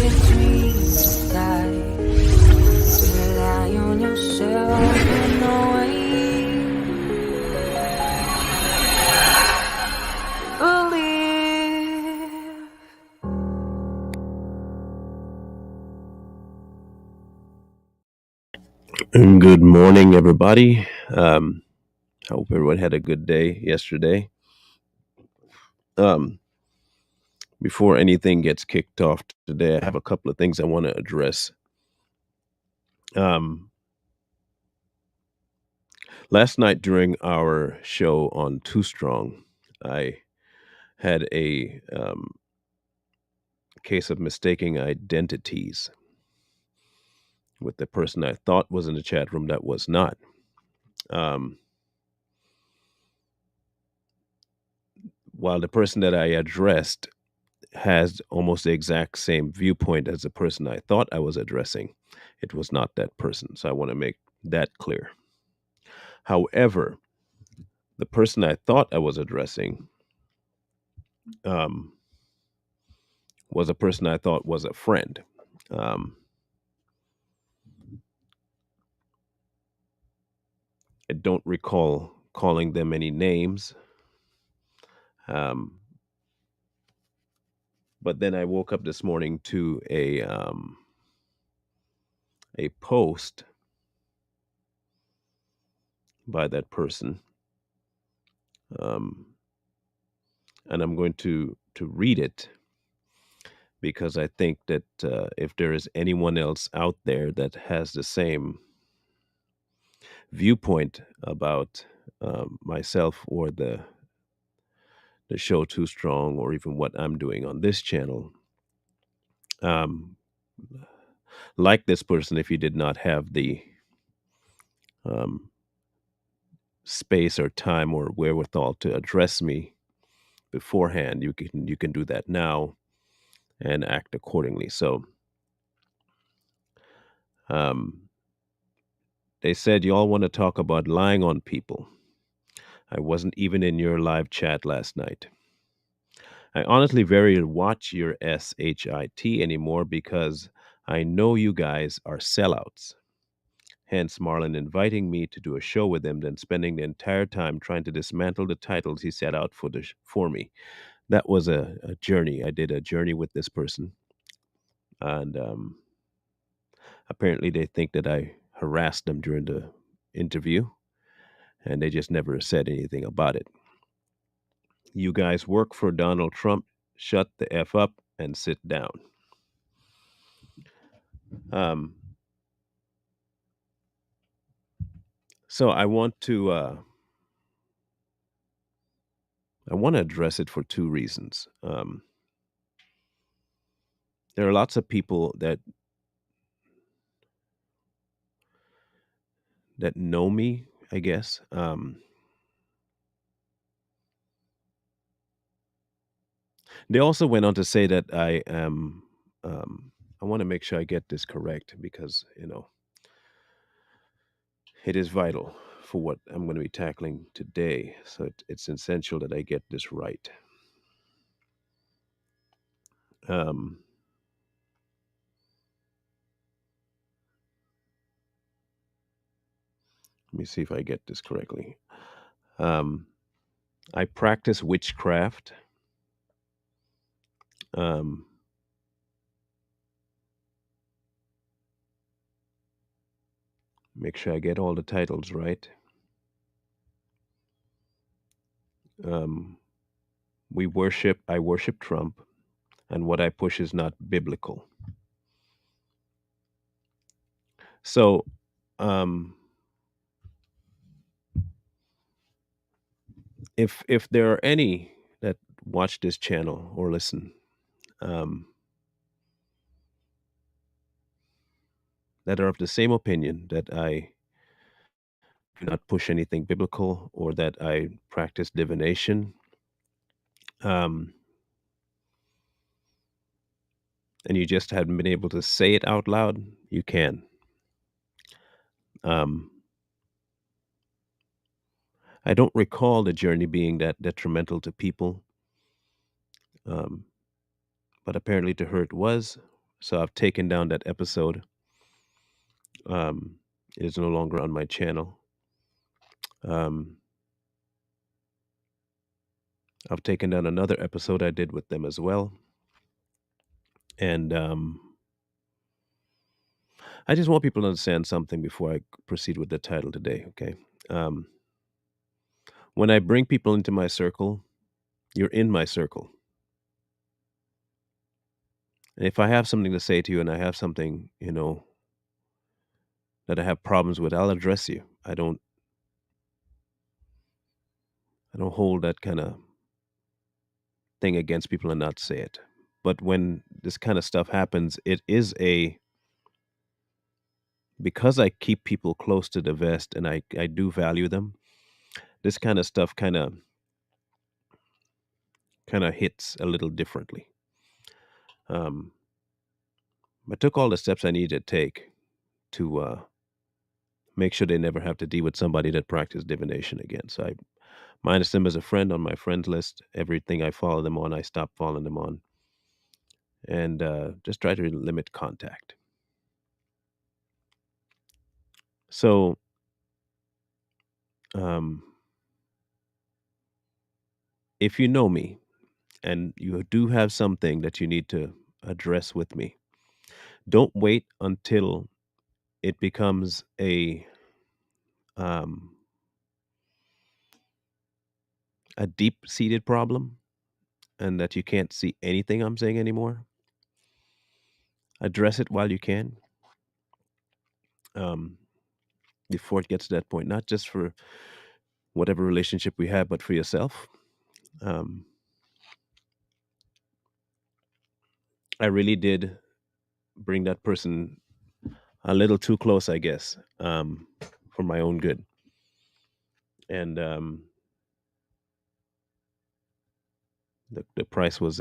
between the skies. Rely on yourself in the way. Believe. Good morning, everybody. I hope everyone had a good day yesterday. Um, Before anything gets kicked off today, I have a couple of things I want to address. Um, Last night during our show on Too Strong, I had a case of mistaking identities with the person I thought was in the chat room that was not. Um, while the person that I addressed has almost the exact same viewpoint as the person I thought I was addressing, it was not that person. So I want to make that clear. However, the person I thought I was addressing um, was a person I thought was a friend. Um, I don't recall calling them any names. Um, but then I woke up this morning to a post by that person, um, and I'm going to read it because I think that if there is anyone else out there that has the same viewpoint about myself or the show Too Strong or even what I'm doing on this channel, um, like this person, if you did not have the um, space or time or wherewithal to address me beforehand, you can do that now and act accordingly. So um, they said you all want to talk about lying on people. I wasn't even in your live chat last night. I honestly very watch your SHIT anymore because I know you guys are sellouts. Hence, Marlon inviting me to do a show with him, then spending the entire time trying to dismantle the titles he set out for me. That was a journey. I did a journey with this person, and apparently they think that I harassed them during the interview, and they just never said anything about it. You guys work for Donald Trump. Shut the F up and sit down. Um, so I want to address it for two reasons. There are lots of people that know me, I guess. They also went on to say that I am. I want to make sure I get this correct because it is vital for what I'm going to be tackling today. So it's essential that I get this right. Um, Let me see if I get this correctly. Um, I practice witchcraft. Um, make sure I get all the titles right. Um, I worship Trump, and what I push is not biblical. So, um, if there are any that watch this channel or listen, um, that are of the same opinion that I do not push anything biblical or that I practice divination, um, and you just haven't been able to say it out loud, you can. Um, I don't recall the journey being that detrimental to people, um, but apparently to her it was. So I've taken down that episode. Um, it is no longer on my channel. Um, I've taken down another episode I did with them as well. And I just want people to understand something before I proceed with the title today. Okay. Um, when I bring people into my circle, you're in my circle. And if I have something to say to you and I have something, that I have problems with, I'll address you. I don't hold that kind of thing against people and not say it. But when this kind of stuff happens, it is a because I keep people close to the vest and I do value them. This kind of stuff kind of hits a little differently. Um, I took all the steps I needed to take to make sure they never have to deal with somebody that practiced divination again. So I minus them as a friend on my friends list. Everything I follow them on, I stop following them on, and just try to limit contact. So, um, if you know me and you do have something that you need to address with me, don't wait until it becomes um, a deep-seated problem and that you can't see anything I'm saying anymore. Address it while you can, um, before it gets to that point. Not just for whatever relationship we have, but for yourself. Um, I really did bring that person a little too close, I guess, for my own good. And the price was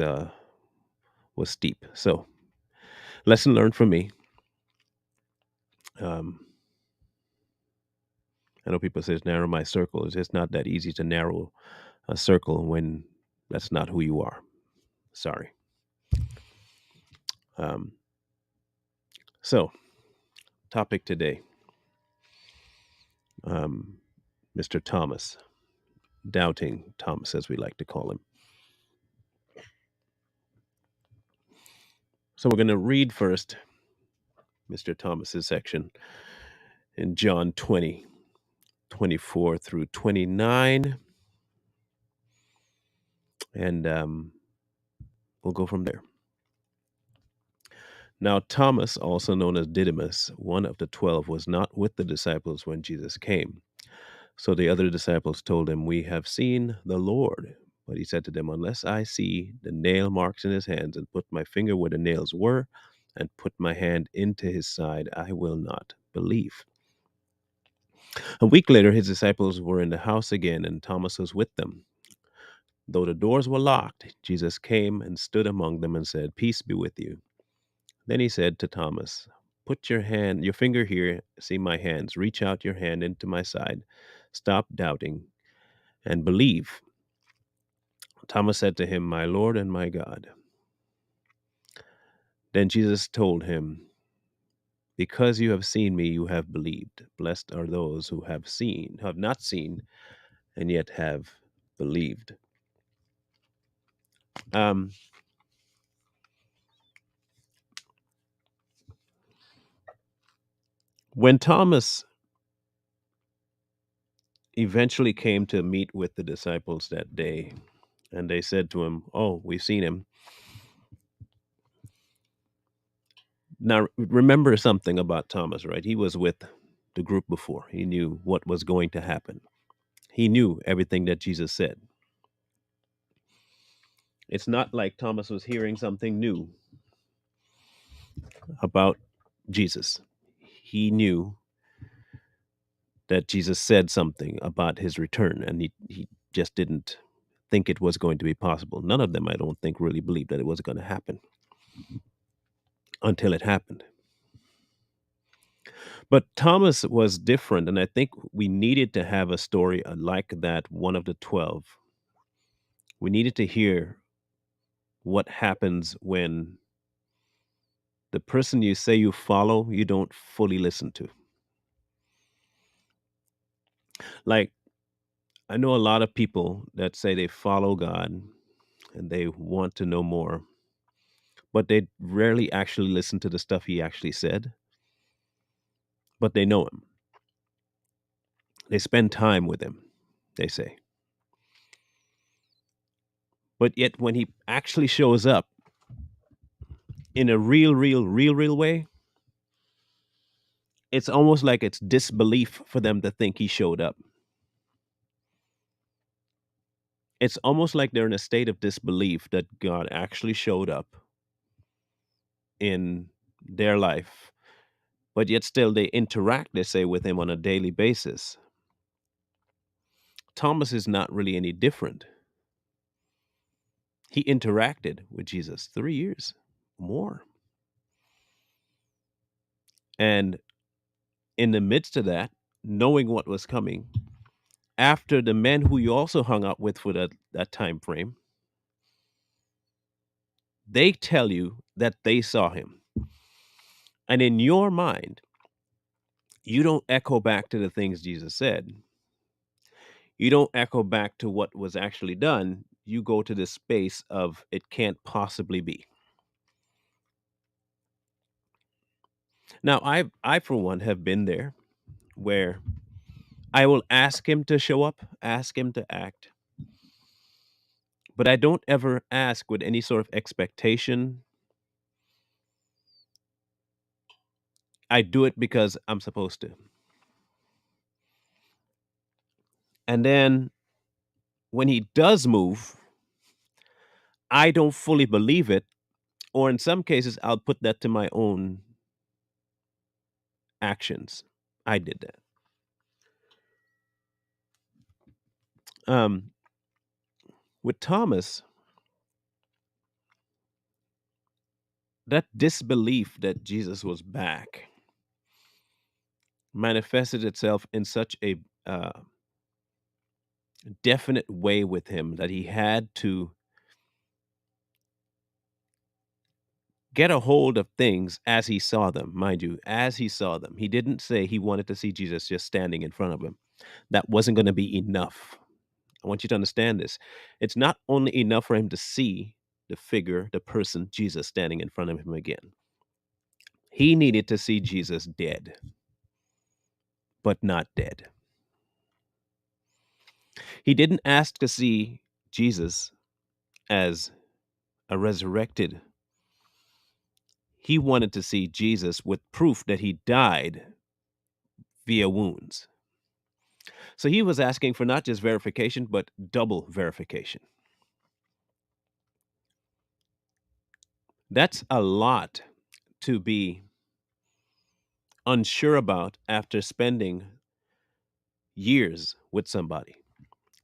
steep. So lesson learned from me. Um, I know people say narrow my circle. It's just not that easy to narrow a circle when that's not who you are. Sorry. Um, so topic today, um, Mr. Thomas, doubting Thomas, as we like to call him. So we're going to read first Mr. Thomas's section in John 20:24 through 29, and we'll go from there. Now, Thomas, also known as Didymus, one of the 12, was not with the disciples when Jesus came. So the other disciples told him, "We have seen the Lord." But he said to them, "Unless I see the nail marks in his hands and put my finger where the nails were and put my hand into his side, I will not believe." A week later, his disciples were in the house again, and Thomas was with them. Though the doors were locked, Jesus came and stood among them and said, "Peace be with you." Then he said to Thomas, "Put your finger here, see my hands. Reach out your hand into my side. Stop doubting and believe." Thomas said to him, "My Lord and my God." Then Jesus told him, "Because you have seen me, you have believed. Blessed are those who have not seen, and yet have believed." Um, when Thomas eventually came to meet with the disciples that day, and they said to him, "Oh, we've seen him." Now, remember something about Thomas, right? He was with the group before. He knew what was going to happen. He knew everything that Jesus said. It's not like Thomas was hearing something new about Jesus. He knew that Jesus said something about his return, and he just didn't think it was going to be possible. None of them, I don't think, really believed that it was going to happen until it happened. But Thomas was different, and I think we needed to have a story like that, one of the 12. We needed to hear what happens when The person you say you follow, you don't fully listen to. Like, I know a lot of people that say they follow God and they want to know more, but they rarely actually listen to the stuff he actually said, but they know him. They spend time with him, they say. But yet, when he actually shows up in a real way, it's almost like it's disbelief for them to think he showed up. It's almost like they're in a state of disbelief that God actually showed up in their life, but yet still they interact, they say, with him on a daily basis. Thomas is not really any different. He interacted with Jesus 3 years more. And in the midst of that, knowing what was coming, after the men who you also hung out with for that time frame, they tell you that they saw him. And in your mind, you don't echo back to the things Jesus said. You don't echo back to what was actually done. You go to the space of it can't possibly be. Now, I for one have been there where I will ask him to show up, ask him to act, but I don't ever ask with any sort of expectation. I do it because I'm supposed to. And then when he does move, I don't fully believe it, or in some cases, I'll put that to my own actions. I did that. Um, with Thomas, that disbelief that Jesus was back manifested itself in such a definite way with him that he had to get a hold of things as he saw them, mind you, as he saw them. He didn't say he wanted to see Jesus just standing in front of him. That wasn't going to be enough. I want you to understand this. It's not only enough for him to see the figure, the person, Jesus standing in front of him again. He needed to see Jesus dead, but not dead. He didn't ask to see Jesus as a resurrected. He wanted to see Jesus with proof that he died via wounds. So he was asking for not just verification, but double verification. That's a lot to be unsure about after spending years with somebody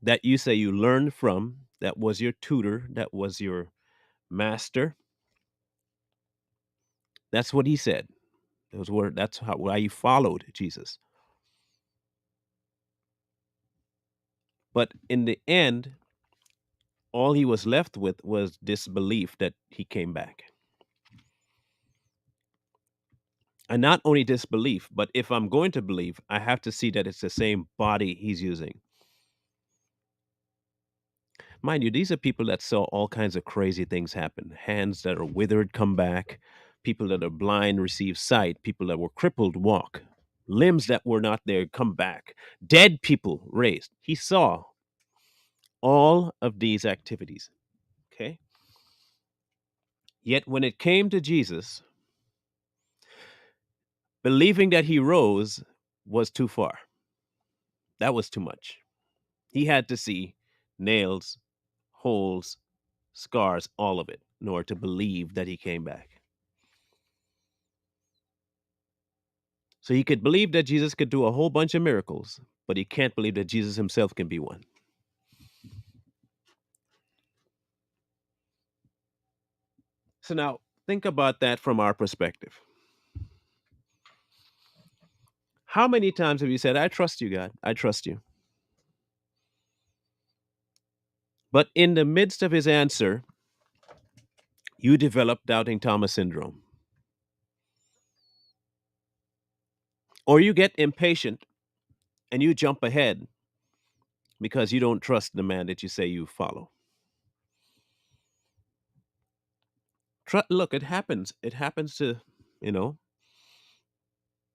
that you say you learned from, that was your tutor, that was your master. That's what he said. Those were that's how why you followed Jesus. But in the end, all he was left with was disbelief that he came back. And not only disbelief, but if I'm going to believe, I have to see that it's the same body he's using. Mind you, these are people that saw all kinds of crazy things happen. Hands that are withered come back, people that are blind receive sight, people that were crippled walk, limbs that were not there come back, dead people raised. He saw all of these activities. Okay. Yet when it came to Jesus, believing that he rose was too far. That was too much. He had to see nails, holes, scars, all of it, in order to believe that he came back. So he could believe that Jesus could do a whole bunch of miracles, but he can't believe that Jesus himself can be one. So now think about that from our perspective. How many times have you said, I trust you, God, I trust you? But in the midst of his answer, you develop doubting Thomas syndrome. Or you get impatient and you jump ahead because you don't trust the man that you say you follow. Look, it happens. It happens to, you know,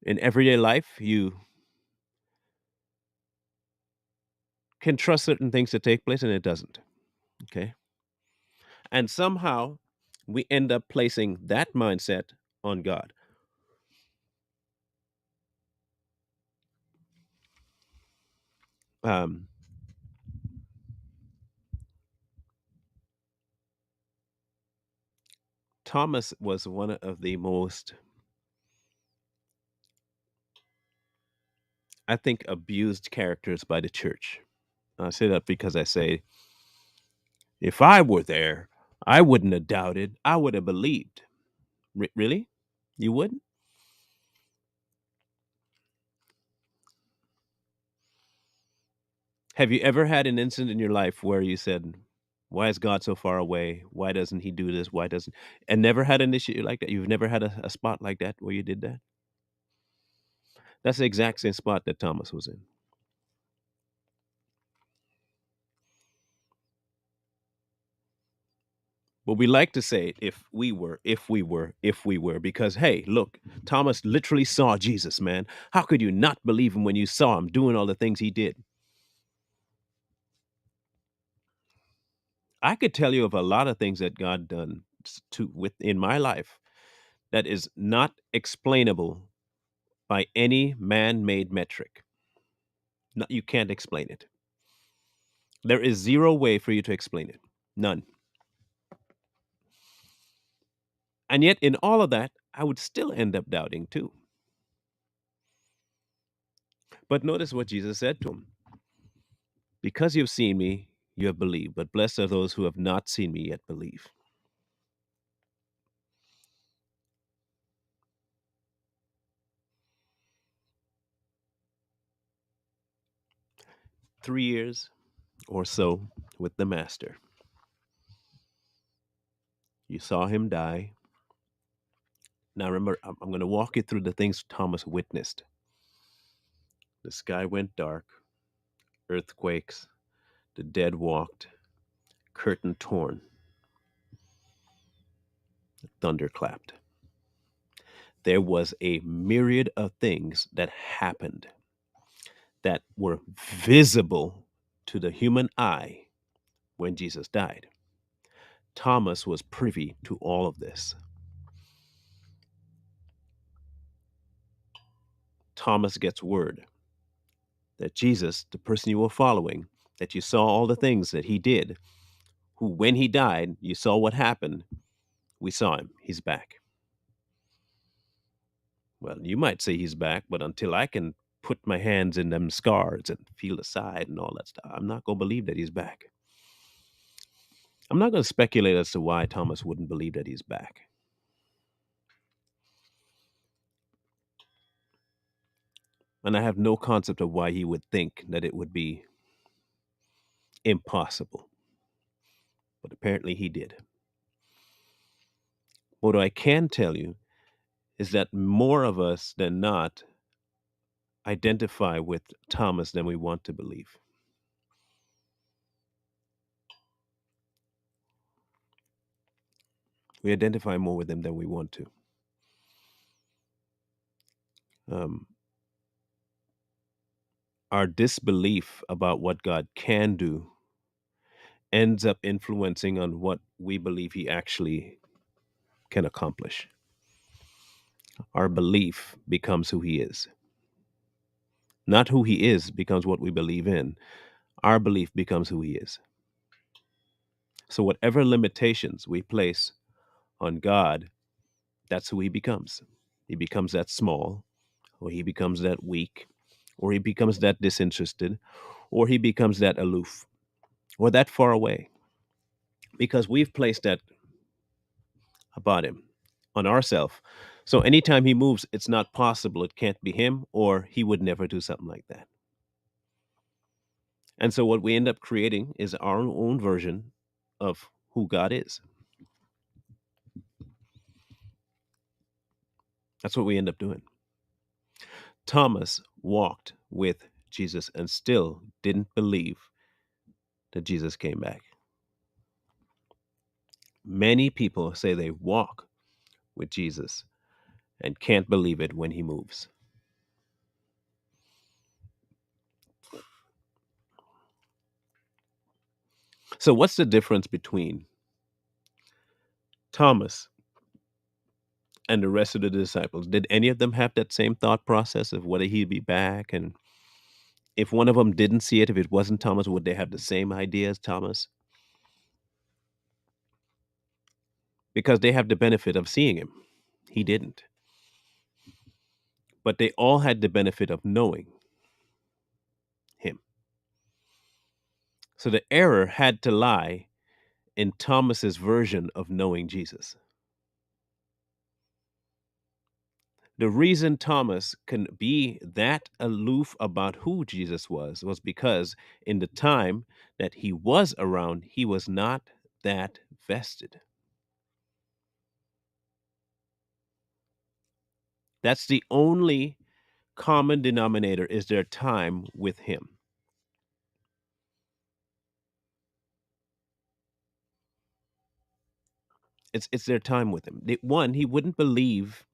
in everyday life, you can trust certain things to take place and it doesn't. Okay. And somehow we end up placing that mindset on God. Um, Thomas was one of the most, I think, abused characters by the church. I say that because I say, if I were there, I wouldn't have doubted. I would have believed. Really? You wouldn't? Have you ever had an incident in your life where you said, why is God so far away? Why doesn't he do this? Why doesn't, and never had an issue like that? You've never had a spot like that where you did that? That's the exact same spot that Thomas was in. But we like to say, if we were, because hey, look, Thomas literally saw Jesus, man. How could you not believe him when you saw him doing all the things he did? I could tell you of a lot of things that God done to within my life that is not explainable by any man-made metric. No, you can't explain it. There is zero way for you to explain it. None. And yet, in all of that, I would still end up doubting too. But notice what Jesus said to him: because you've seen me, you have believed, but blessed are those who have not seen me yet believe. 3 years or so with the Master. You saw him die. Now remember, I'm going to walk you through the things Thomas witnessed. The sky went dark, earthquakes, the dead walked, curtain torn, thunder clapped. There was a myriad of things that happened that were visible to the human eye when Jesus died. Thomas was privy to all of this. Thomas gets word that Jesus, the person you were following, that you saw all the things that he did, who, when he died, you saw what happened. We saw him. He's back. Well, you might say he's back, but until I can put my hands in them scars and feel the side and all that stuff, I'm not going to believe that he's back. I'm not going to speculate as to why Thomas wouldn't believe that he's back. And I have no concept of why he would think that it would be impossible. But apparently he did. What I can tell you is that more of us than not identify with Thomas than we want to believe. We identify more with him than we want to. Um, our disbelief about what God can do ends up influencing on what we believe he actually can accomplish. Our belief becomes who he is. Not who he is becomes what we believe in. Our belief becomes who he is. So, whatever limitations we place on God, that's who he becomes. He becomes that small, or he becomes that weak, or he becomes that disinterested, or he becomes that aloof, or that far away, because we've placed that about him on ourselves. So, anytime he moves, it's not possible. It can't be him, or he would never do something like that. And so, what we end up creating is our own version of who God is. That's what we end up doing. Thomas walked with Jesus and still didn't believe that Jesus came back. Many people say they walk with Jesus and can't believe it when he moves. So, what's the difference between Thomas and the rest of the disciples? Did any of them have that same thought process of whether he'd be back? And if one of them didn't see it, if it wasn't Thomas, would they have the same idea as Thomas? Because they have the benefit of seeing him. He didn't. But they all had the benefit of knowing him. So the error had to lie in Thomas's version of knowing Jesus. The reason Thomas can be that aloof about who Jesus was because in the time that he was around, he was not that vested. That's the only common denominator is their time with him. It's their time with him. One, he wouldn't believe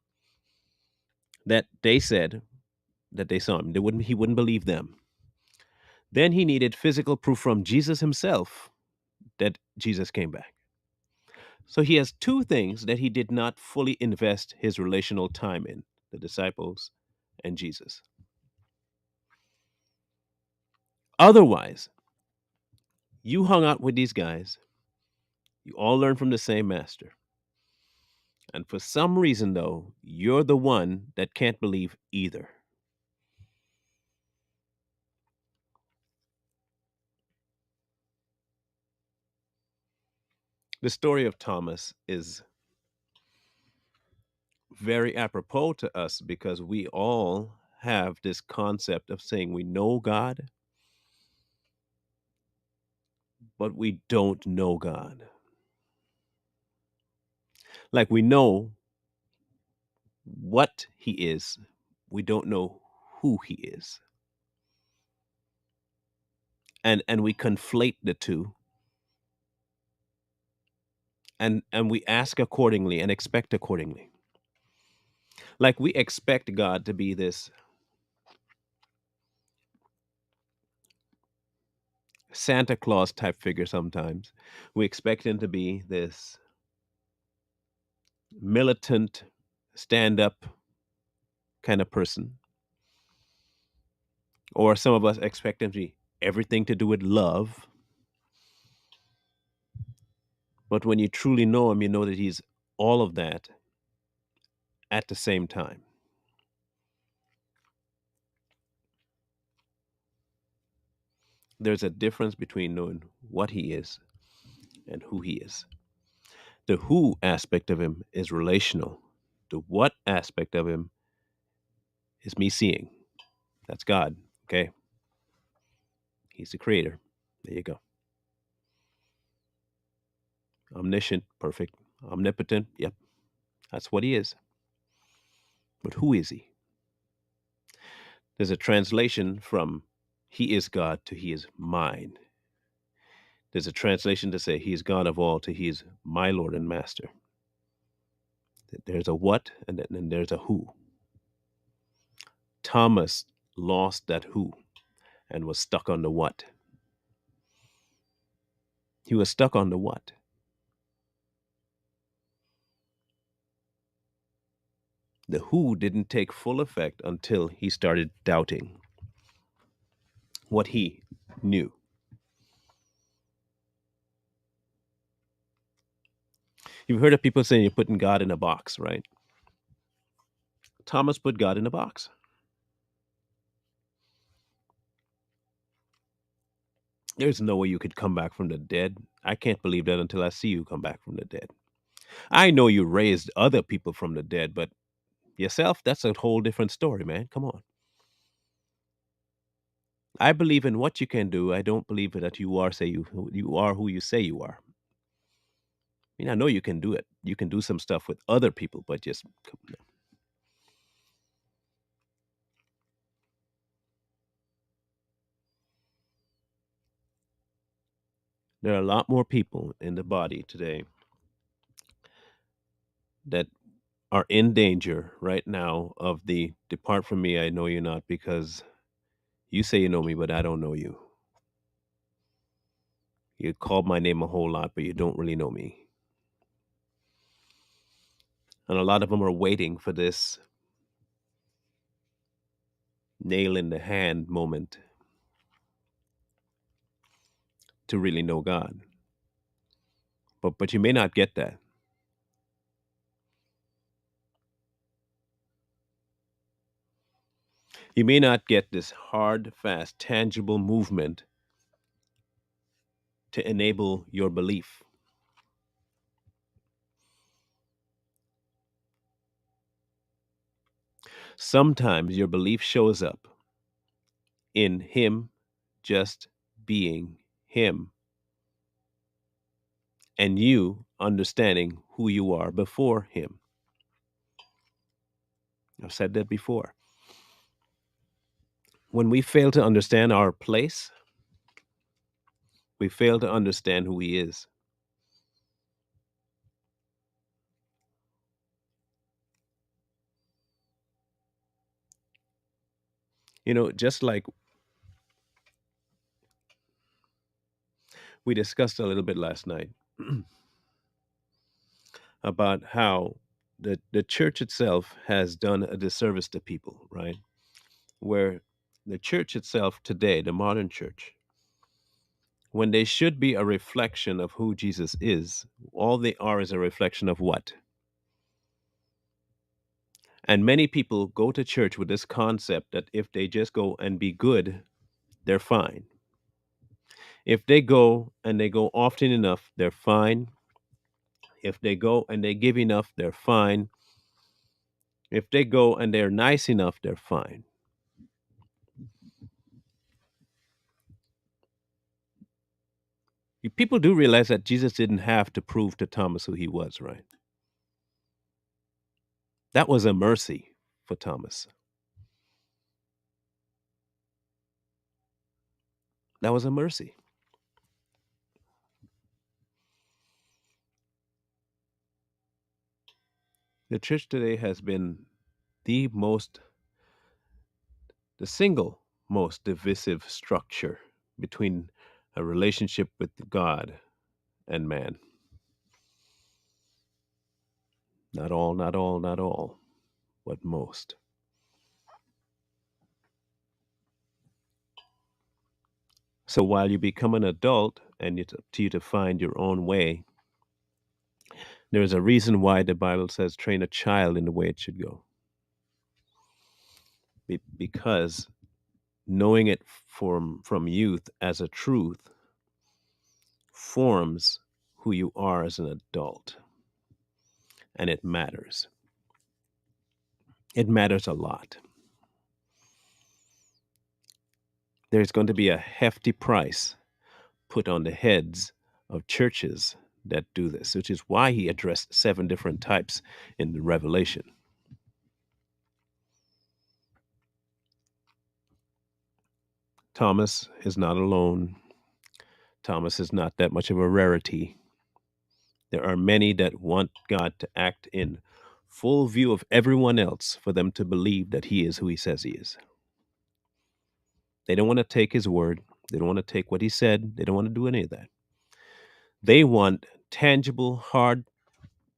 that they said that they saw him. He wouldn't believe them. Then he needed physical proof from Jesus himself that Jesus came back. So he has two things that he did not fully invest his relational time in: the disciples and Jesus. Otherwise, you hung out with these guys, you all learned from the same master. And for some reason, though, you're the one that can't believe either. The story of Thomas is very apropos to us because we all have this concept of saying we know God, but we don't know God. Like we know what he is, we don't know who he is. And we conflate the two, and we ask accordingly and expect accordingly. Like we expect God to be this Santa Claus type figure sometimes. We expect him to be this militant, stand up kind of person. Or some of us expect him to be everything to do with love. But when you truly know him, you know that he's all of that at the same time. There's a difference between knowing what he is and who he is. The who aspect of him is relational. The what aspect of him is me seeing. That's God. Okay. He's the creator. There you go. Omniscient, perfect. Omnipotent, yep. That's what he is. But who is he? There's a translation from he is God to he is mine. There's a translation to say he is God of all to he is my Lord and Master. There's a what and then there's a who. Thomas lost that who and was stuck on the what. He was stuck on the what. The who didn't take full effect until he started doubting what he knew. You've heard of people saying you're putting God in a box, right? Thomas put God in a box. There's no way you could come back from the dead. I can't believe that until I see you come back from the dead. I know you raised other people from the dead, but yourself, that's a whole different story, man. Come on. I believe in what you can do. I don't believe that you are who you say you are. I mean, I know you can do it. You can do some stuff with other people, but just There are a lot more people in the body today that are in danger right now of the depart from me, I know you not, because you say you know me, but I don't know you. You called my name a whole lot, but you don't really know me. And a lot of them are waiting for this nail in the hand moment to really know God. But you may not get that. You may not get this hard, fast, tangible movement to enable your belief. Sometimes your belief shows up in Him just being Him and you understanding who you are before Him. I've said that before. When we fail to understand our place, we fail to understand who He is. Just like we discussed a little bit last night about how the church itself has done a disservice to people, right? Where the church itself today, the modern church, when they should be a reflection of who Jesus is, all they are is a reflection of what? And many people go to church with this concept that if they just go and be good, they're fine. If they go and they go often enough, they're fine. If they go and they give enough, they're fine. If they go and they're nice enough, they're fine. People do realize that Jesus didn't have to prove to Thomas who he was, right? That was a mercy for Thomas. That was a mercy. The church today has been the most, the single most divisive structure between a relationship with God and man. Not all, not all, not all, but most. So while you become an adult and it's up to you to find your own way, there's a reason why the Bible says train a child in the way it should go. Because knowing it from youth as a truth forms who you are as an adult, and it matters. It matters a lot. There's going to be a hefty price put on the heads of churches that do this, which is why he addressed 7 different types in the Revelation. Thomas is not alone. Thomas is not that much of a rarity. There are many that want God to act in full view of everyone else for them to believe that he is who he says he is. They don't want to take his word. They don't want to take what he said. They don't want to do any of that. They want tangible, hard,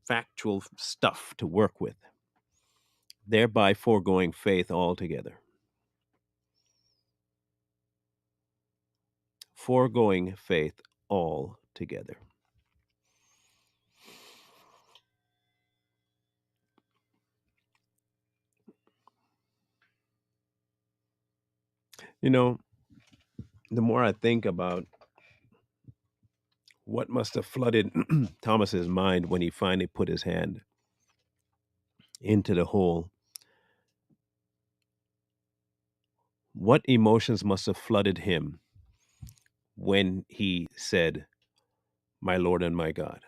factual stuff to work with, thereby foregoing faith altogether. Foregoing faith altogether. You know, the more I think about what must have flooded Thomas's mind when he finally put his hand into the hole, what emotions must have flooded him when he said, "My Lord and my God."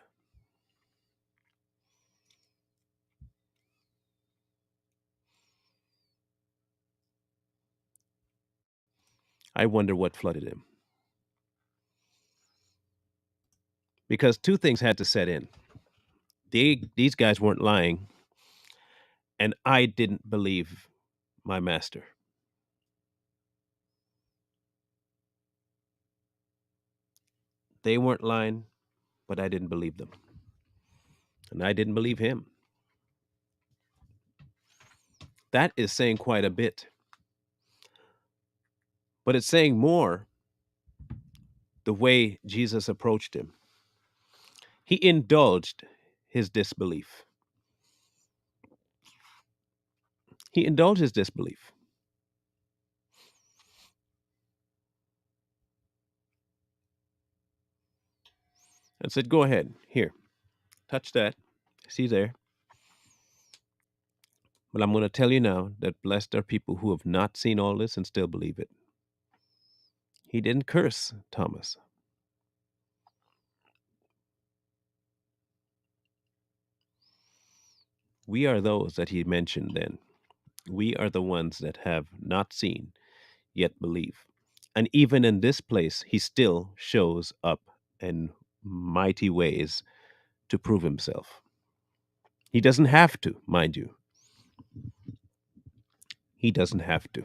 I wonder what flooded him. because two things had to set in. These guys weren't lying, and I didn't believe my master. They weren't lying, but I didn't believe them. And I didn't believe him. That is saying quite a bit. But it's saying more the way Jesus approached him. He indulged his disbelief. He indulged his disbelief and said, "Go ahead, here, touch that. See there. But I'm going to tell you now that blessed are people who have not seen all this and still believe it." He didn't curse Thomas. We are those that he mentioned then. We are the ones that have not seen yet believe. And even in this place, he still shows up in mighty ways to prove himself. He doesn't have to, mind you. He doesn't have to.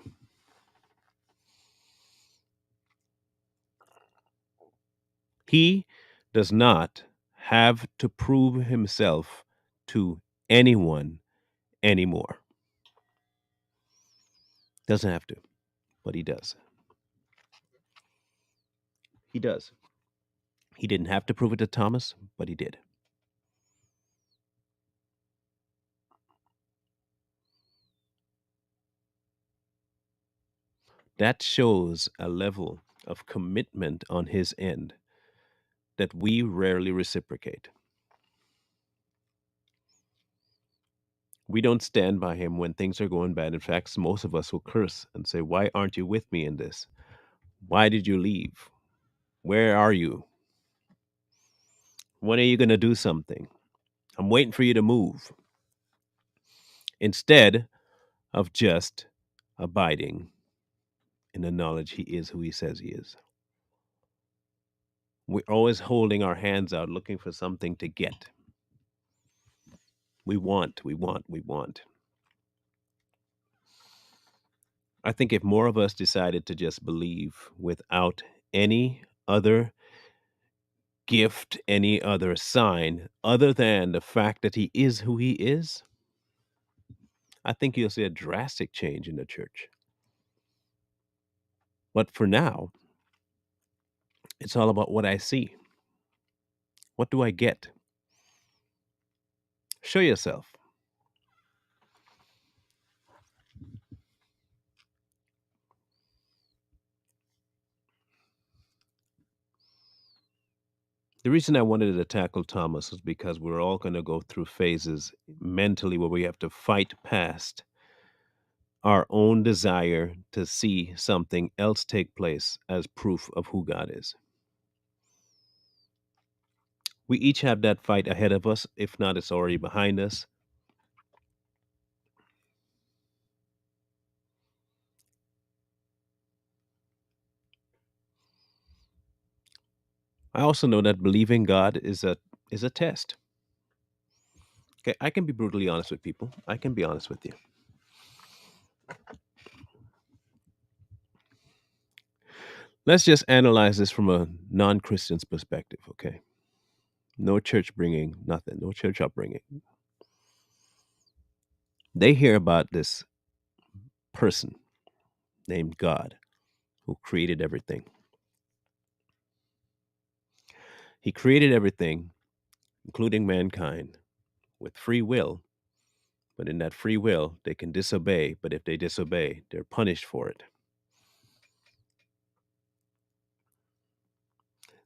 He does not have to prove himself to anyone anymore. Doesn't have to, but he does. He does. He didn't have to prove it to Thomas, but he did. That shows a level of commitment on his end that we rarely reciprocate. We don't stand by him when things are going bad. In fact, most of us will curse and say, "Why aren't you with me in this? Why did you leave? Where are you? When are you going to do something? I'm waiting for you to move." Instead of just abiding in the knowledge he is who he says he is. We're always holding our hands out looking for something to get. We want, we want, we want. I think if more of us decided to just believe without any other gift, any other sign, other than the fact that he is who he is, I think you'll see a drastic change in the church. But for now, it's all about what I see. What do I get? Show yourself. The reason I wanted to tackle Thomas is because we're all going to go through phases mentally where we have to fight past our own desire to see something else take place as proof of who God is. We each have that fight ahead of us. If not, it's already behind us. I also know that believing God is a test. Okay, I can be brutally honest with people. I can be honest with you. Let's just analyze this from a non-Christian's perspective, okay? No church bringing, nothing, no church upbringing. They hear about this person named God who created everything. He created everything, including mankind, with free will. But in that free will, they can disobey. But if they disobey, they're punished for it.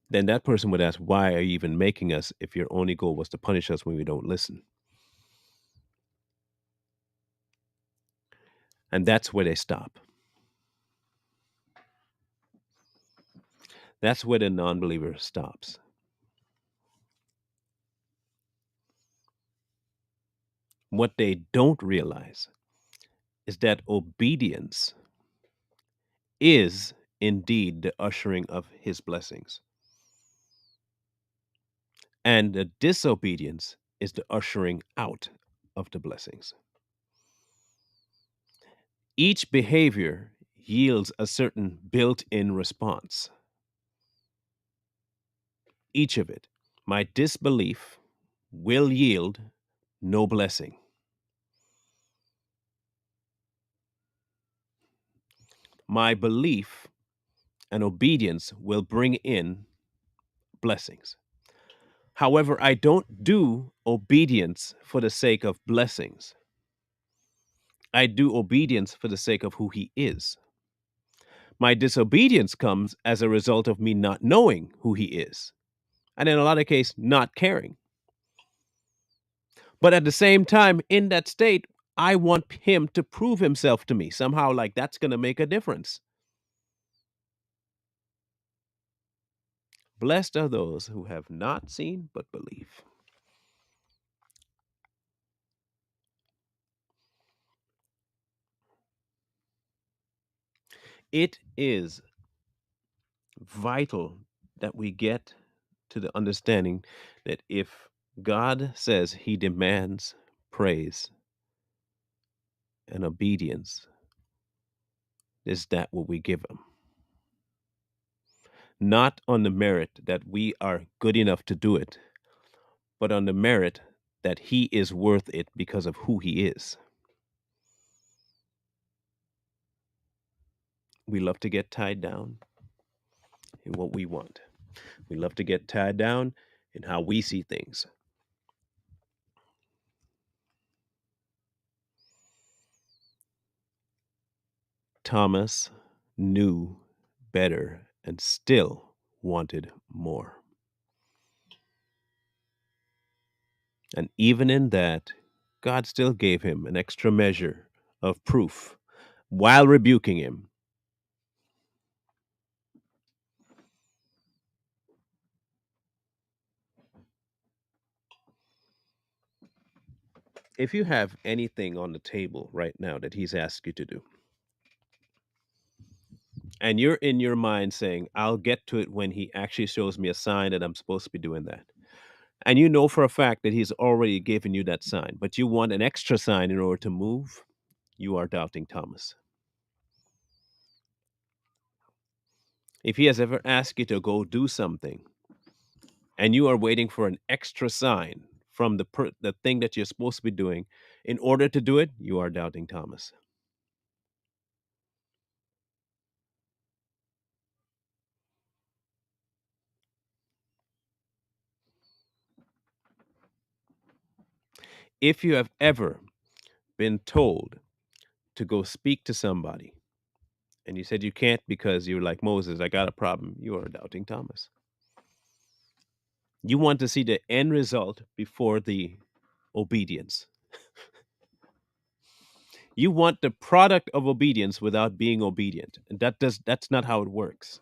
Then that person would ask, "Why are you even making us if your only goal was to punish us when we don't listen?" And that's where they stop. That's where the non believer stops. What they don't realize is that obedience is indeed the ushering of his blessings. And the disobedience is the ushering out of the blessings. Each behavior yields a certain built in response, each of it. My disbelief will yield no blessing. My belief and obedience will bring in blessings. However, I don't do obedience for the sake of blessings. I do obedience for the sake of who he is. My disobedience comes as a result of me not knowing who he is, and in a lot of cases, not caring. But at the same time, in that state, I want him to prove himself to me somehow, like that's going to make a difference. Blessed are those who have not seen but believe. It is vital that we get to the understanding that if God says he demands praise and obedience, is that what we give him? Not on the merit that we are good enough to do it, but on the merit that he is worth it because of who he is. We love to get tied down in what we want. We love to get tied down in how we see things. Thomas knew better and still wanted more. And even in that, God still gave him an extra measure of proof while rebuking him. If you have anything on the table right now that he's asked you to do, and you're in your mind saying, I'll get to it when he actually shows me a sign that I'm supposed to be doing that. And you know for a fact that he's already given you that sign, but you want an extra sign in order to move, you are doubting Thomas. If he has ever asked you to go do something and you are waiting for an extra sign from the thing that you're supposed to be doing in order to do it, you are doubting Thomas. If you have ever been told to go speak to somebody and you said you can't because you're like Moses, I got a problem, you are doubting Thomas. You want to see the end result before the obedience. You want the product of obedience without being obedient. And that's not how it works.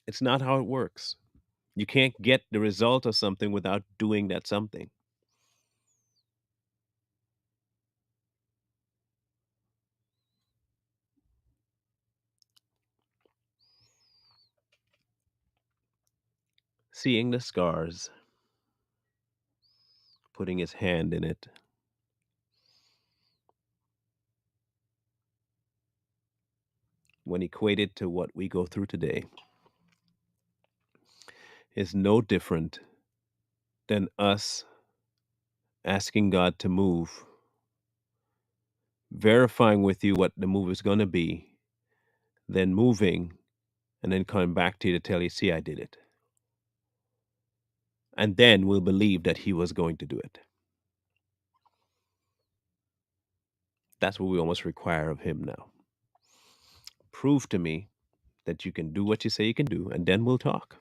It's not how it works. You can't get the result of something without doing that something. Seeing the scars, putting his hand in it, when equated to what we go through today, is no different than us asking God to move, verifying with you what the move is going to be, then moving, and then coming back to you to tell you, see, I did it. And then we'll believe that he was going to do it. That's what we almost require of him now. Prove to me that you can do what you say you can do, and then we'll talk.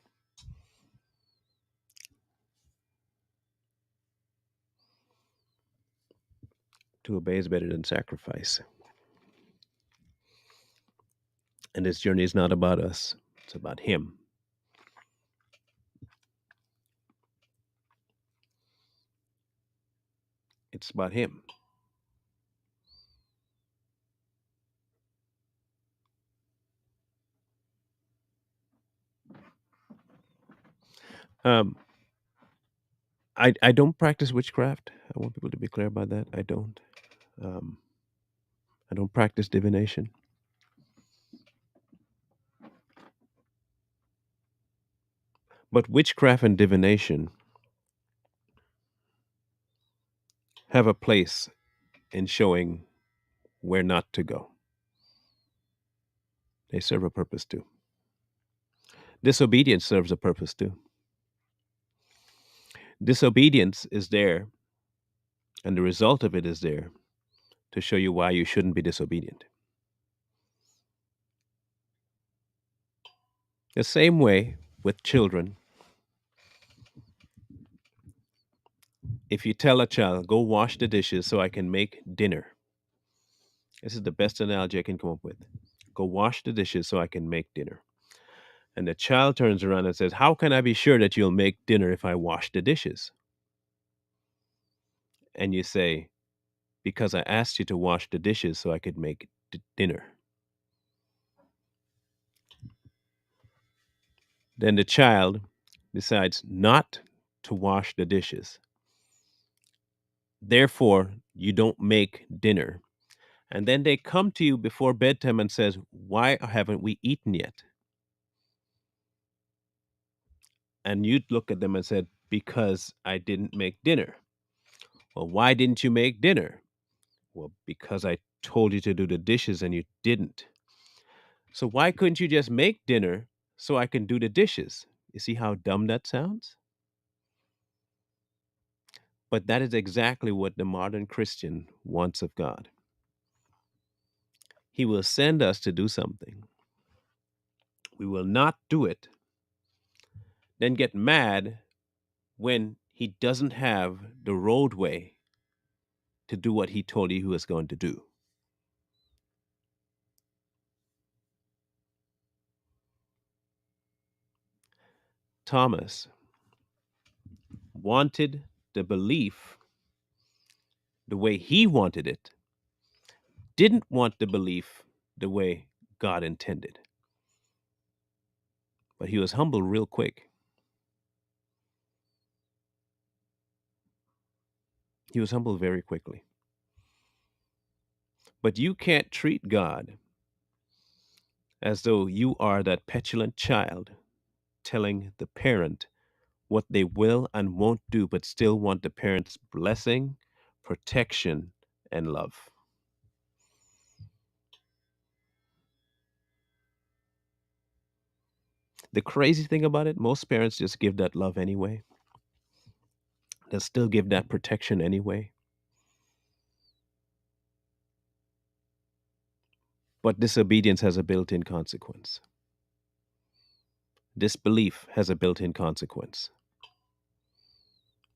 To obey is better than sacrifice. And this journey is not about us, it's about him. It's about him. Um, I don't practice witchcraft. I want people to be clear about that. I don't. Um, I don't practice divination. But witchcraft and divination have a place in showing where not to go. They serve a purpose too. Disobedience serves a purpose too. Disobedience is there, and the result of it is there to show you why you shouldn't be disobedient. The same way with children, if you tell a child, go wash the dishes so I can make dinner, this is the best analogy I can come up with. Go wash the dishes so I can make dinner. And the child turns around and says, how can I be sure that you'll make dinner if I wash the dishes? And you say, because I asked you to wash the dishes so I could make dinner. Then the child decides not to wash the dishes. Therefore, you don't make dinner. And then they come to you before bedtime and says, why haven't we eaten yet? And you'd look at them and said, because I didn't make dinner. Well, why didn't you make dinner? Well, because I told you to do the dishes and you didn't. So why couldn't you just make dinner so I can do the dishes? You see how dumb that sounds? But that is exactly what the modern Christian wants of God. He will send us to do something. We will not do it, then get mad when he doesn't have the roadway to do what he told you he was going to do. Thomas wanted the belief the way he wanted it, didn't want the belief the way God intended. But he was humble real quick. He was humble very quickly. But you can't treat God as though you are that petulant child telling the parent what they will and won't do, but still want the parent's blessing, protection, and love. The crazy thing about it, most parents just give that love anyway. They'll still give that protection anyway. But disobedience has a built in consequence. Disbelief has a built in consequence.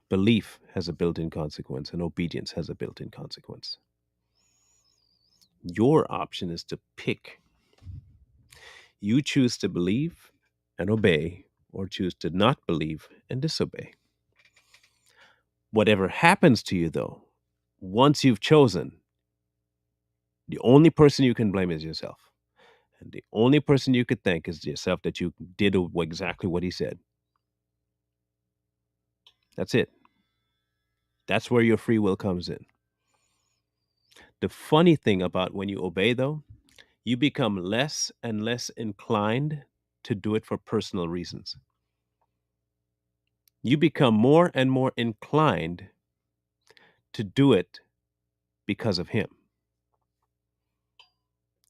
Belief has a built in consequence, and obedience has a built in consequence. Your option is to pick. You choose to believe and obey, or choose to not believe and disobey. Whatever happens to you, though, once you've chosen, the only person you can blame is yourself. And the only person you could thank is yourself that you did exactly what he said. That's it. That's where your free will comes in. The funny thing about when you obey, though, you become less and less inclined to do it for personal reasons. You become more and more inclined to do it because of him.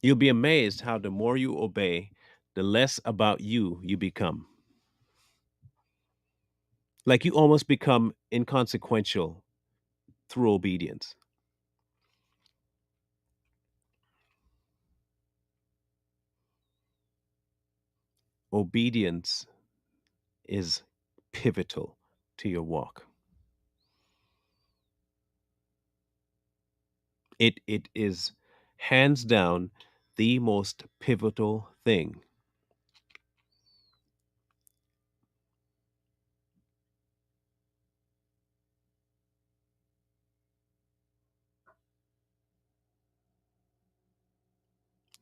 You'll be amazed how the more you obey, the less about you become. Like you almost become inconsequential through obedience. Obedience is pivotal to your walk. It is hands down the most pivotal thing.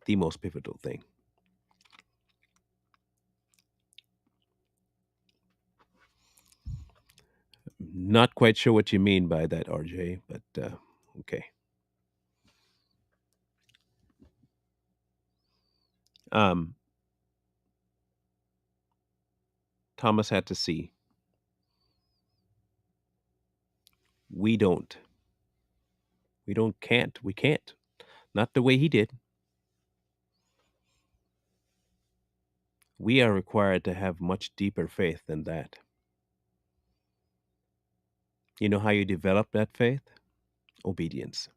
The most pivotal thing. Not quite sure what you mean by that, RJ, but okay. Um, Thomas had to see. We don't. We don't. Can't. We can't. Not the way he did. We are required to have much deeper faith than that. You know how you develop that faith? Obedience.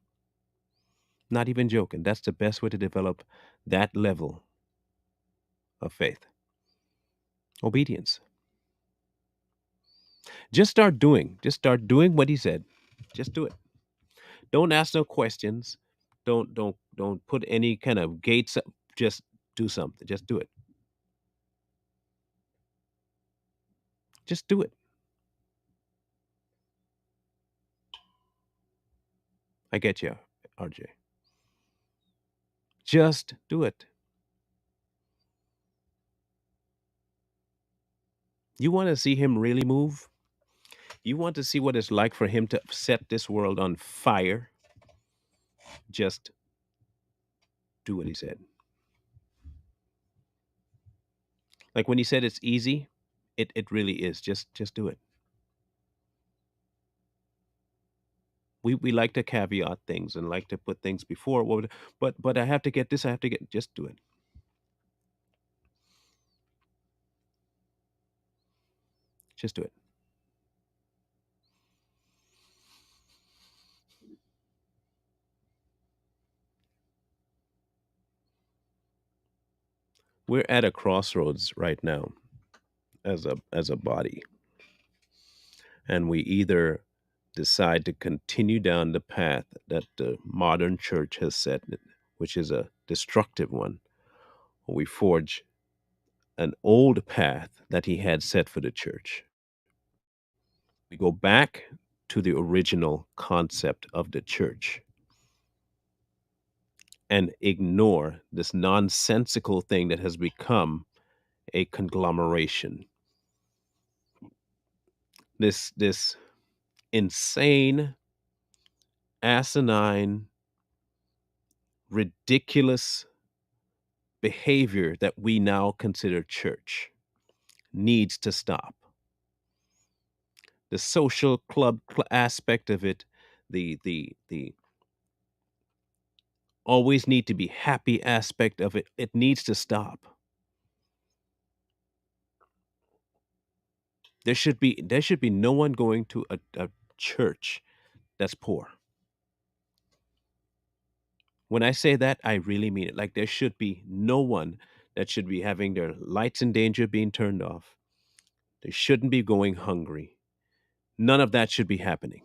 Not even joking. That's the best way to develop that level of faith. Obedience. Just start doing. Just start doing what he said. Just do it. Don't ask no questions. Don't put any kind of gates up. Just do something. Just do it. Just do it. I get you, RJ. Just do it. You want to see him really move? You want to see what it's like for him to set this world on fire? Just do what he said. Like when he said it's easy, it really is. Just do it. We like to caveat things and like to put things before what but I have to get this, I have to get just do it. Just do it. We're at a crossroads right now as a body, and we either decide to continue down the path that the modern church has set, which is a destructive one, or we forge an old path that he had set for the church. We go back to the original concept of the church and ignore this nonsensical thing that has become a conglomeration. This insane, asinine, ridiculous behavior that we now consider church needs to stop. The social club aspect of it, the always need to be happy aspect of it, it needs to stop. There should be no one going to a church that's poor. When I say that, I really mean it. Like there should be no one that should be having their lights in danger being turned off. They shouldn't be going hungry. None of that should be happening.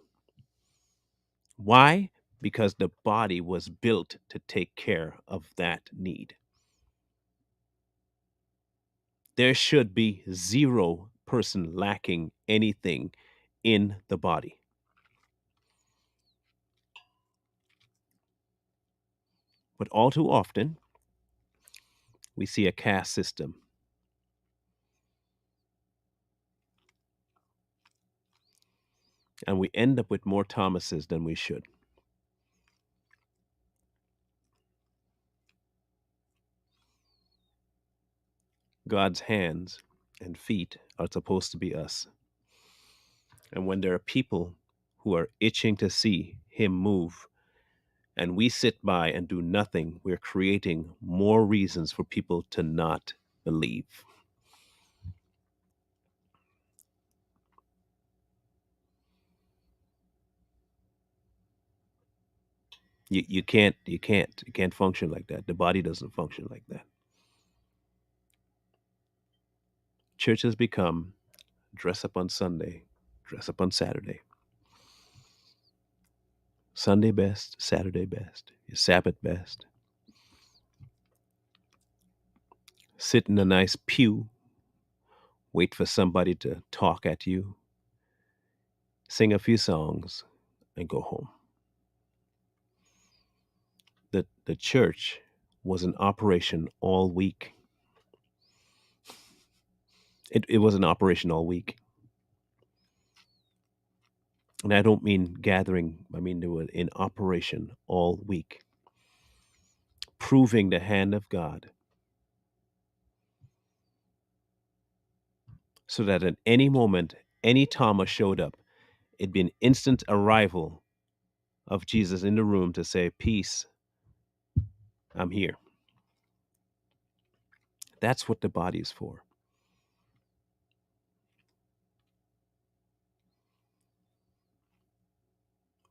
Why? Because the body was built to take care of that need. There should be zero person lacking anything in the body. But all too often, we see a caste system, and we end up with more Thomases than we should. God's hands and feet are supposed to be us. And when there are people who are itching to see Him move, and we sit by and do nothing, we're creating more reasons for people to not believe. You can't function like that. The body doesn't function like that. Church has become dress up on Sunday, dress up on Saturday. Sunday best, Saturday best, your Sabbath best. Sit in a nice pew, wait for somebody to talk at you, sing a few songs, and go home. The church was in operation all week. It was in operation all week. And I don't mean gathering, I mean they were in operation all week, proving the hand of God so that at any moment, any Thomas showed up, it'd be an instant arrival of Jesus in the room to say, "Peace, I'm here." That's what the body is for.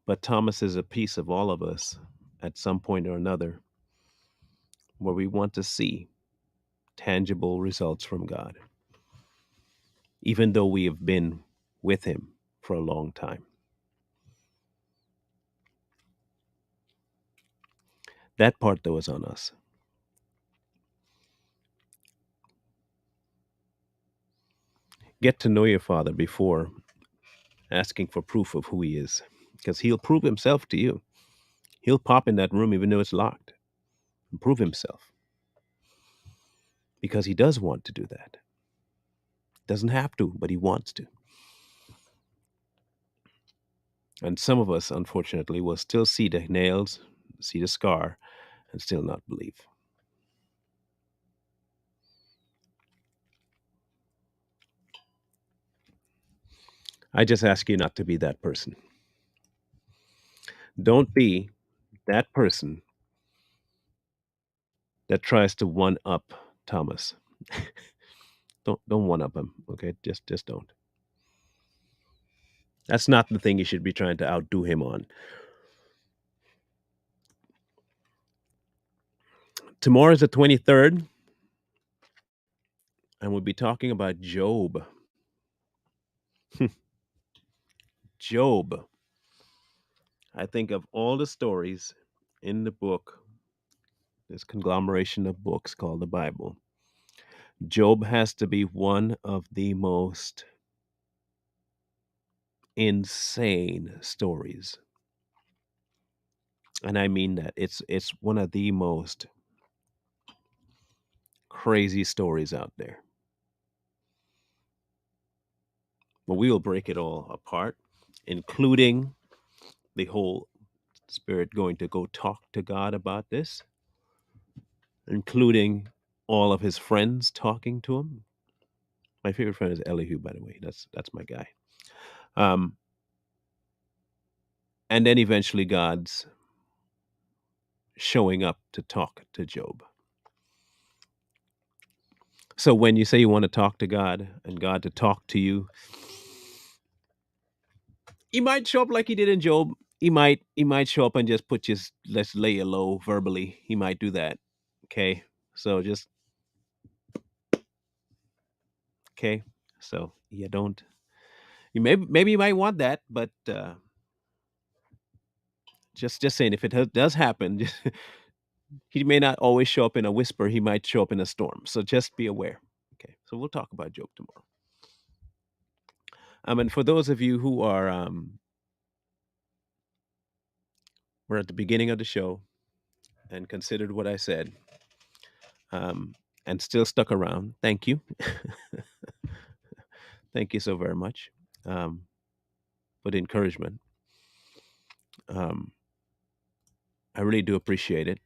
But Thomas is a piece of all of us at some point or another where we want to see tangible results from God, even though we have been with Him for a long time. That part, though, is on us. Get to know your Father before asking for proof of who He is, because He'll prove Himself to you. He'll pop in that room even though it's locked and prove Himself because He does want to do that. Doesn't have to, but He wants to. And some of us, unfortunately, will still see the nails, see the scar, and still not believe. I just ask you not to be that person. Don't be that person that tries to one up Thomas. Don't one up him, okay? Just don't. That's not the thing you should be trying to outdo him on. Tomorrow is the 23rd, and we'll be talking about Job. Job. I think of all the stories in the book, this conglomeration of books called the Bible, Job has to be one of the most insane stories. And I mean that. It's one of the most crazy stories out there. But we will break it all apart, including the whole spirit going to go talk to God about this, including all of his friends talking to him. My favorite friend is Elihu, by the way. That's my guy. Um, and then eventually God's showing up to talk to Job. So when you say you want to talk to God and God to talk to you, he might show up like he did in Job. He might show up and just put you let's lay you low verbally. He might do that. Okay. So just okay. So you don't you maybe you might want that, but just saying if it does happen, he may not always show up in a whisper. He might show up in a storm. So just be aware. Okay. So we'll talk about Job tomorrow. And for those of you who are we're at the beginning of the show and considered what I said, um, and still stuck around, thank you. Thank you so very much um, for the encouragement. Um, I really do appreciate it.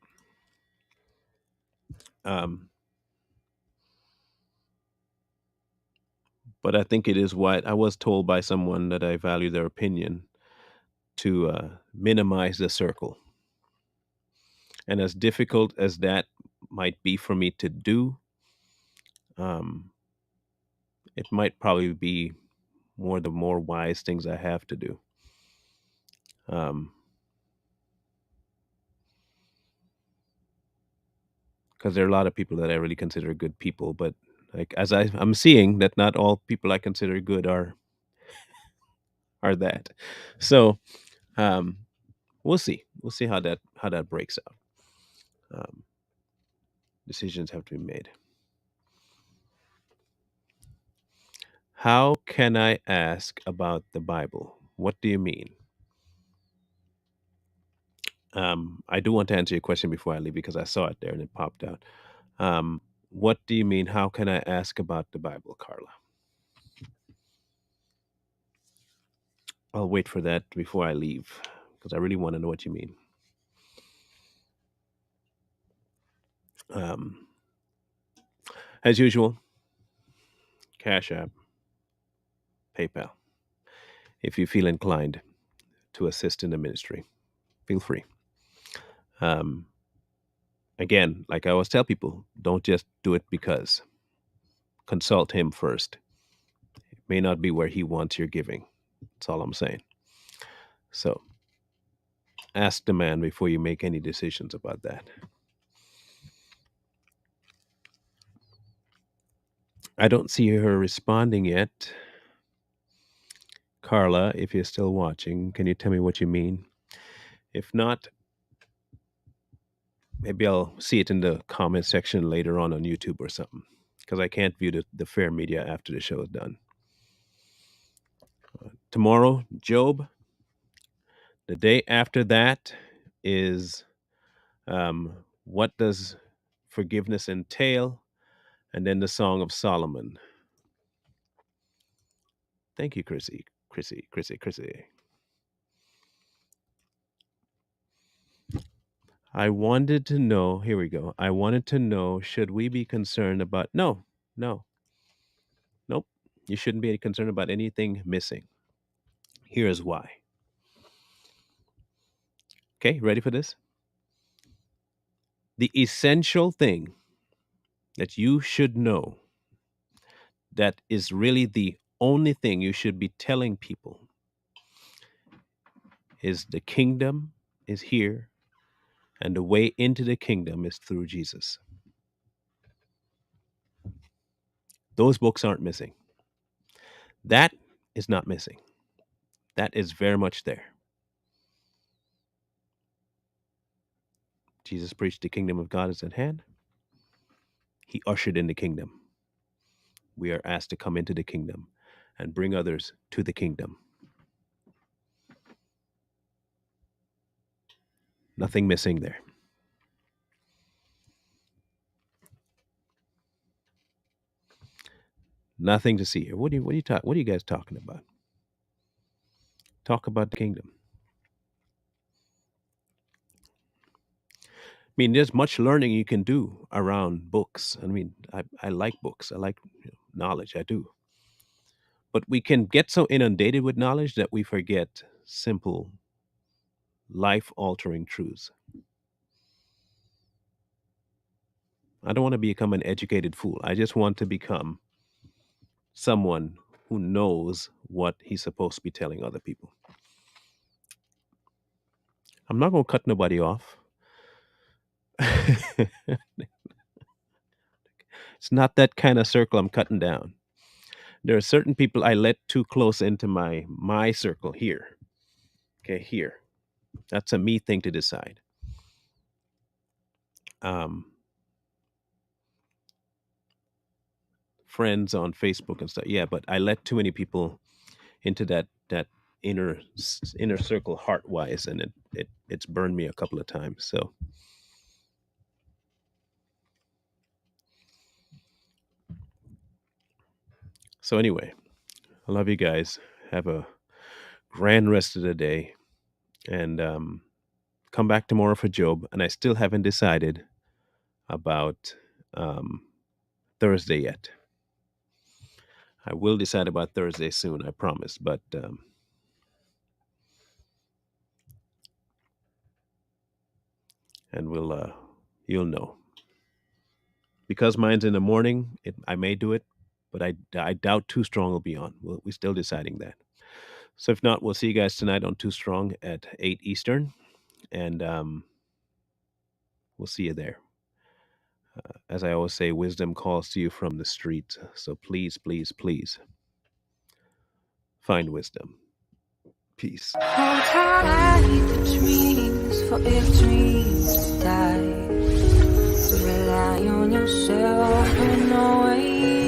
Um, but I think it is what I was told by someone that I value their opinion to minimize the circle. And as difficult as that might be for me to do, um, it might probably be more the more wise things I have to do. Um, because there are a lot of people that I really consider good people, but like as I'm seeing that not all people I consider good are that. So um, we'll see. We'll see how that breaks out. Um, decisions have to be made. How can I ask about the Bible? What do you mean? I do want to answer your question before I leave because I saw it there and it popped out. What do you mean? How can I ask about the Bible, Carla? I'll wait for that before I leave because I really want to know what you mean. Um, as usual, Cash App, PayPal. If you feel inclined to assist in the ministry, feel free. Um, again, like I always tell people, don't just do it because. Consult him first. It may not be where he wants your giving. That's all I'm saying. So ask the man before you make any decisions about that. I don't see her responding yet. Carla, if you're still watching, can you tell me what you mean? If not, maybe I'll see it in the comment section later on YouTube or something because I can't view the fair media after the show is done. Tomorrow, Job. The day after that is what does forgiveness entail? And then the Song of Solomon. Thank you, Chrissy. Chrissy. I wanted to know, here we go. I wanted to know, should we be concerned about, no, nope. You shouldn't be concerned about anything missing. Here's why. Okay, ready for this? The essential thing that you should know, that is really the only thing you should be telling people, is the kingdom is here, and the way into the kingdom is through Jesus. Those books aren't missing. That is not missing. That is very much there. Jesus preached the kingdom of God is at hand. He ushered in the kingdom. We are asked to come into the kingdom and bring others to the kingdom. Nothing missing there. Nothing to see here. What are you guys talking about? Talk about the kingdom. I mean, there's much learning you can do around books. I mean, I like books. I like knowledge. I do. But we can get so inundated with knowledge that we forget simple, life-altering truths. I don't want to become an educated fool. I just want to become someone who knows what he's supposed to be telling other people. I'm not going to cut nobody off. It's not that kind of circle I'm cutting down. There are certain people I let too close into my circle here. Okay, here. That's a me thing to decide. Friends on Facebook and stuff. Yeah, but I let too many people into that inner circle heart wise, and it's burned me a couple of times. So anyway, I love you guys. Have a grand rest of the day, and come back tomorrow for Job. And I still haven't decided about Thursday yet. I will decide about Thursday soon, I promise. But and you'll know. Because mine's in the morning, I may do it, but I doubt Too Strong will be on. We're still deciding that. So if not, we'll see you guys tonight on Too Strong at 8 Eastern, and we'll see you there. As I always say, wisdom calls to you from the street. So please, please, please find wisdom. Peace. Hold tight the dreams, for if dreams die, rely on yourself in no way.